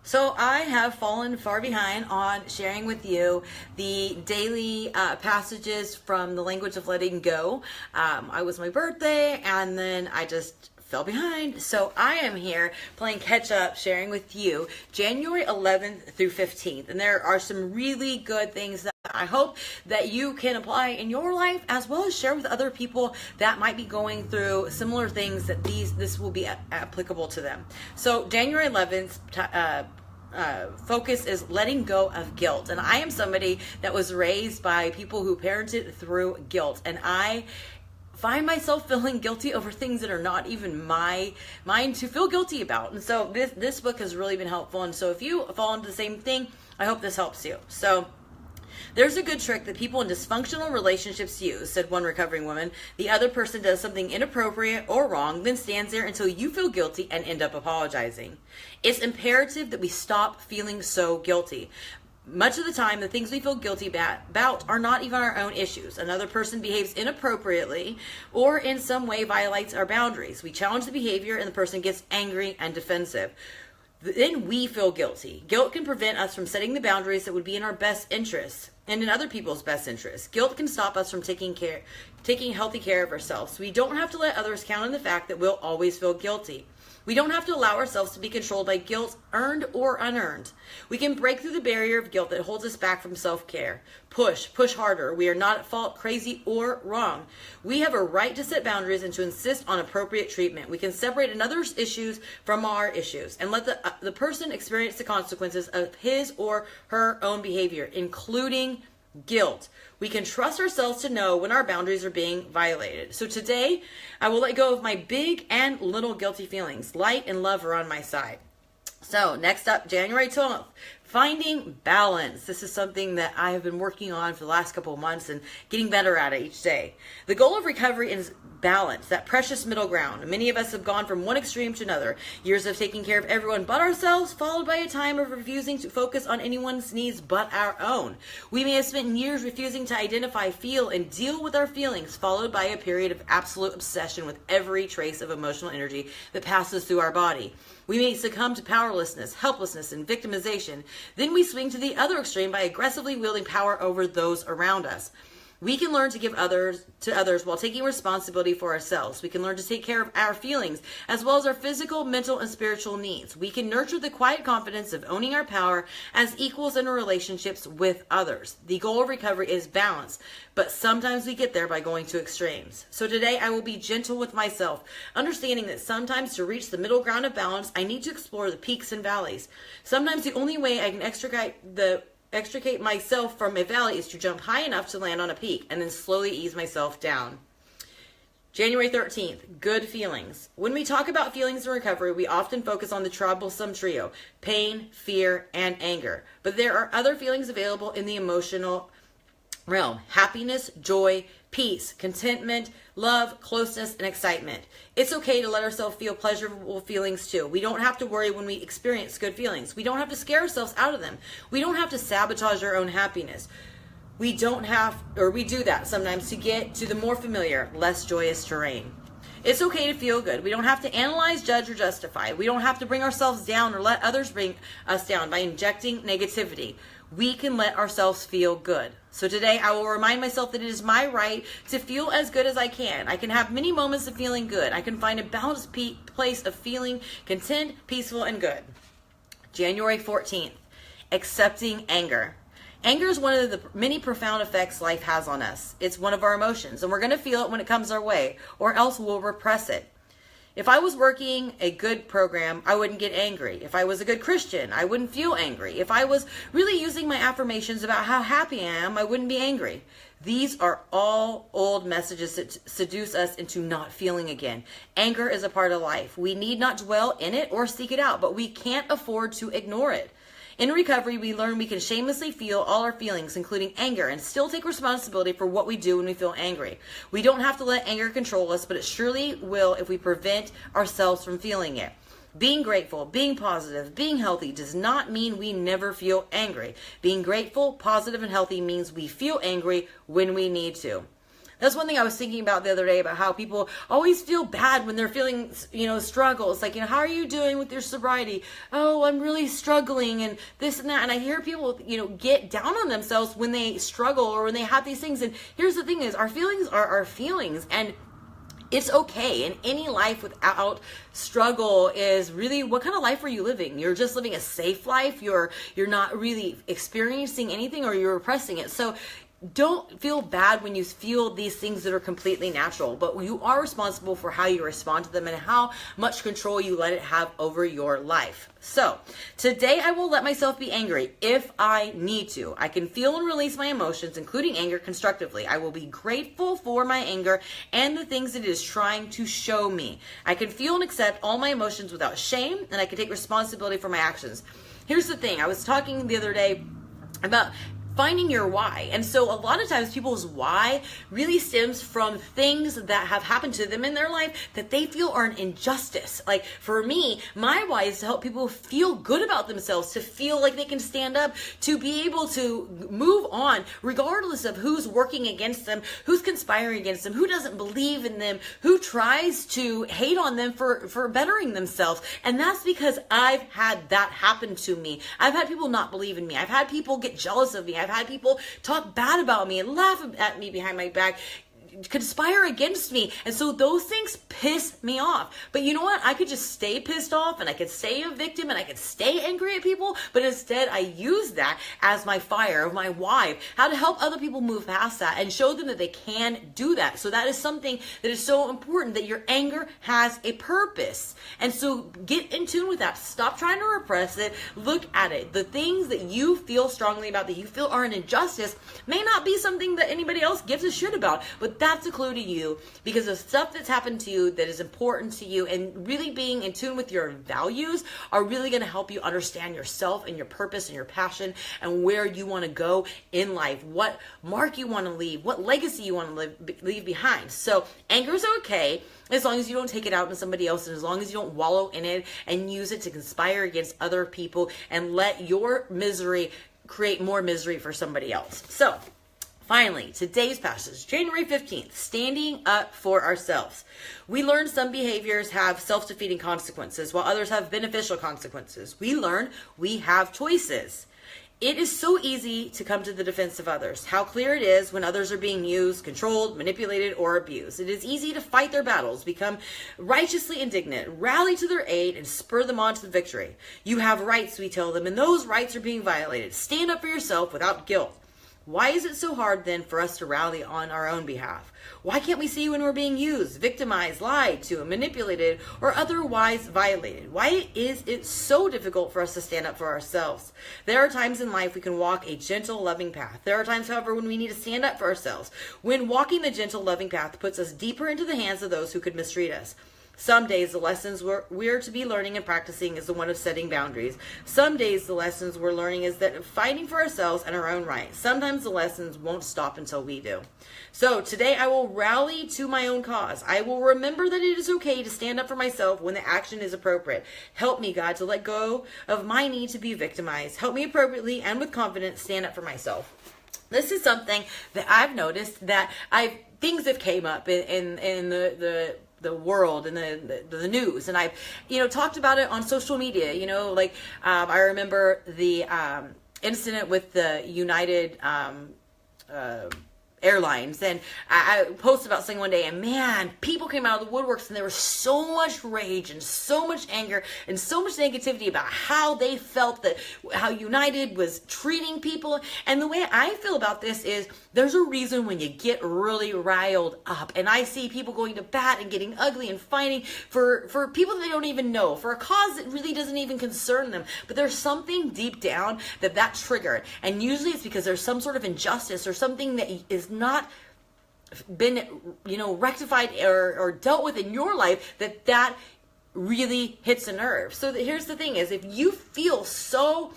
So I have fallen far behind on sharing with you the daily passages from the language of letting go. I was my birthday and then I just fell behind. So I am here playing catch up, sharing with you January 11th through 15th. And there are some really good things that I hope that you can apply in your life, as well as share with other people that might be going through similar things, that this will be applicable to them. So January 11th focus is letting go of guilt. And I am somebody that was raised by people who parented through guilt, and I find myself feeling guilty over things that are not even mine to feel guilty about. And so this book has really been helpful. And so if you fall into the same thing, I hope this helps you. So there's a good trick that people in dysfunctional relationships use, said one recovering woman. The other person does something inappropriate or wrong, then stands there until you feel guilty and end up apologizing. It's imperative that we stop feeling so guilty. Much of the time, the things we feel guilty about are not even our own issues. Another person behaves inappropriately or in some way violates our boundaries. We challenge the behavior and the person gets angry and defensive. Then we feel guilty. Guilt can prevent us from setting the boundaries that would be in our best interests and in other people's best interests. Guilt can stop us from taking healthy care of ourselves. We don't have to let others count on the fact that we'll always feel guilty. We don't have to allow ourselves to be controlled by guilt, earned or unearned. We can break through the barrier of guilt that holds us back from self-care. Push harder. We are not at fault, crazy, or wrong. We have a right to set boundaries and to insist on appropriate treatment. We can separate another's issues from our issues and let the person experience the consequences of his or her own behavior, including guilt. We can trust ourselves to know when our boundaries are being violated. So today, I will let go of my big and little guilty feelings. Light and love are on my side. So next up, January 12th, finding balance. This is something that I have been working on for the last couple of months and getting better at it each day. The goal of recovery is balance, that precious middle ground. Many of us have gone from one extreme to another. Years of taking care of everyone but ourselves, followed by a time of refusing to focus on anyone's needs but our own. We may have spent years refusing to identify, feel, and deal with our feelings, followed by a period of absolute obsession with every trace of emotional energy that passes through our body. We may succumb to powerlessness, helplessness, and victimization. Then we swing to the other extreme by aggressively wielding power over those around us. We can learn to give to others while taking responsibility for ourselves. We can learn to take care of our feelings as well as our physical, mental, and spiritual needs. We can nurture the quiet confidence of owning our power as equals in our relationships with others. The goal of recovery is balance, but sometimes we get there by going to extremes. So today I will be gentle with myself, understanding that sometimes to reach the middle ground of balance, I need to explore the peaks and valleys. Sometimes the only way I can extricate myself from a valley is to jump high enough to land on a peak and then slowly ease myself down. January 13th, good feelings. When we talk about feelings in recovery, we often focus on the troublesome trio: pain, fear, and anger. But there are other feelings available in the emotional realm: happiness, joy, peace, contentment, love, closeness, and excitement. It's okay to let ourselves feel pleasurable feelings too. We don't have to worry when we experience good feelings. We don't have to scare ourselves out of them. We don't have to sabotage our own happiness. We do that sometimes to get to the more familiar, less joyous terrain. It's okay to feel good. We don't have to analyze, judge, or justify. We don't have to bring ourselves down or let others bring us down by injecting negativity. We can let ourselves feel good. So today I will remind myself that it is my right to feel as good as I can. I can have many moments of feeling good. I can find a balanced place of feeling content, peaceful, and good. January 14th, accepting anger. Anger is one of the many profound effects life has on us. It's one of our emotions, and we're going to feel it when it comes our way, or else we'll repress it. If I was working a good program, I wouldn't get angry. If I was a good Christian, I wouldn't feel angry. If I was really using my affirmations about how happy I am, I wouldn't be angry. These are all old messages that seduce us into not feeling again. Anger is a part of life. We need not dwell in it or seek it out, but we can't afford to ignore it. In recovery, we learn we can shamelessly feel all our feelings, including anger, and still take responsibility for what we do when we feel angry. We don't have to let anger control us, but it surely will if we prevent ourselves from feeling it. Being grateful, being positive, being healthy does not mean we never feel angry. Being grateful, positive, and healthy means we feel angry when we need to. That's one thing I was thinking about the other day, about how people always feel bad when they're feeling, struggles. Like, how are you doing with your sobriety? Oh, I'm really struggling and this and that. And I hear people, get down on themselves when they struggle or when they have these things. And here's the thing is, our feelings are our feelings. And it's okay. And any life without struggle is really, what kind of life are you living? You're just living a safe life. You're not really experiencing anything, or you're repressing it. So don't feel bad when you feel these things that are completely natural, but you are responsible for how you respond to them and how much control you let it have over your life. So today I will let myself be angry if I need to. I can feel and release my emotions, including anger, constructively. I will be grateful for my anger and the things it is trying to show me. I can feel and accept all my emotions without shame, and I can take responsibility for my actions. Here's the thing. I was talking the other day about finding your why. And so a lot of times people's why really stems from things that have happened to them in their life that they feel are an injustice. Like for me, my why is to help people feel good about themselves, to feel like they can stand up, to be able to move on regardless of who's working against them, who's conspiring against them, who doesn't believe in them, who tries to hate on them for bettering themselves. And that's because I've had that happen to me. I've had people not believe in me. I've had people get jealous of me. I've had people talk bad about me and laugh at me behind my back, conspire against me. And so those things piss me off. But you know what? I could just stay pissed off, and I could stay a victim, and I could stay angry at people. But instead, I use that as my fire of my why, how to help other people move past that and show them that they can do that. So that is something that is so important, that your anger has a purpose. And so get in tune with that. Stop trying to repress it. Look at it. The things that you feel strongly about, that you feel are an injustice, may not be something that anybody else gives a shit about, but that's a clue to you, because of stuff that's happened to you that is important to you, and really being in tune with your values are really going to help you understand yourself and your purpose and your passion and where you want to go in life, what mark you want to leave, what legacy you want to leave behind. So anger is okay as long as you don't take it out on somebody else, and as long as you don't wallow in it and use it to conspire against other people and let your misery create more misery for somebody else. So finally, today's passage, January 15th, standing up for ourselves. We learn some behaviors have self-defeating consequences, while others have beneficial consequences. We learn we have choices. It is so easy to come to the defense of others. How clear it is when others are being used, controlled, manipulated, or abused. It is easy to fight their battles, become righteously indignant, rally to their aid, and spur them on to the victory. You have rights, we tell them, and those rights are being violated. Stand up for yourself without guilt. Why is it so hard then for us to rally on our own behalf? Why can't we see when we're being used, victimized, lied to, manipulated, or otherwise violated? Why is it so difficult for us to stand up for ourselves? There are times in life we can walk a gentle, loving path. There are times, however, when we need to stand up for ourselves, when walking the gentle, loving path puts us deeper into the hands of those who could mistreat us. Some days the lessons we're to be learning and practicing is the one of setting boundaries. Some days the lessons we're learning is that fighting for ourselves and our own right. Sometimes the lessons won't stop until we do. So today I will rally to my own cause. I will remember that it is okay to stand up for myself when the action is appropriate. Help me, God, to let go of my need to be victimized. Help me appropriately and with confidence stand up for myself. This is something that I've noticed that things have came up in the world and the news, and I've talked about it on social media. I remember the incident with the United Airlines, and I posted about something one day, and man, people came out of the woodworks, and there was so much rage and so much anger and so much negativity about how they felt, that how United was treating people. And the way I feel about this is, there's a reason when you get really riled up, and I see people going to bat and getting ugly and fighting for people that they don't even know, for a cause that really doesn't even concern them. But there's something deep down that triggered, and usually it's because there's some sort of injustice or something that is not been rectified or dealt with in your life, that really hits a nerve. So here's the thing is, if you feel so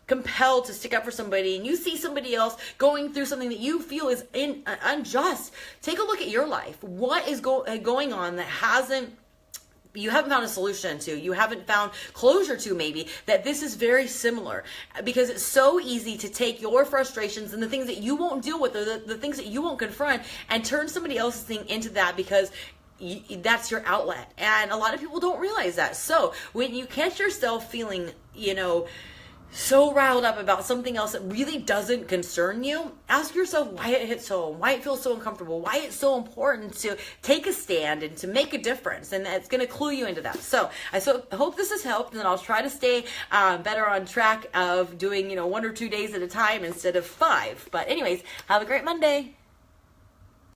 compelled to stick up for somebody, and you see somebody else going through something that you feel is unjust, take a look at your life. What is going on that hasn't you haven't found a solution to, you haven't found closure to, maybe, that this is very similar, because it's so easy to take your frustrations and the things that you won't deal with, or the things that you won't confront, and turn somebody else's thing into that, because that's your outlet. And a lot of people don't realize that. So when you catch yourself feeling, so riled up about something else that really doesn't concern you, ask yourself why it hits home, why it feels so uncomfortable, why it's so important to take a stand and to make a difference. And it's going to clue you into that. So I hope this has helped, and I'll try to stay better on track of doing, 1 or 2 days at a time instead of 5. But anyways, have a great Monday.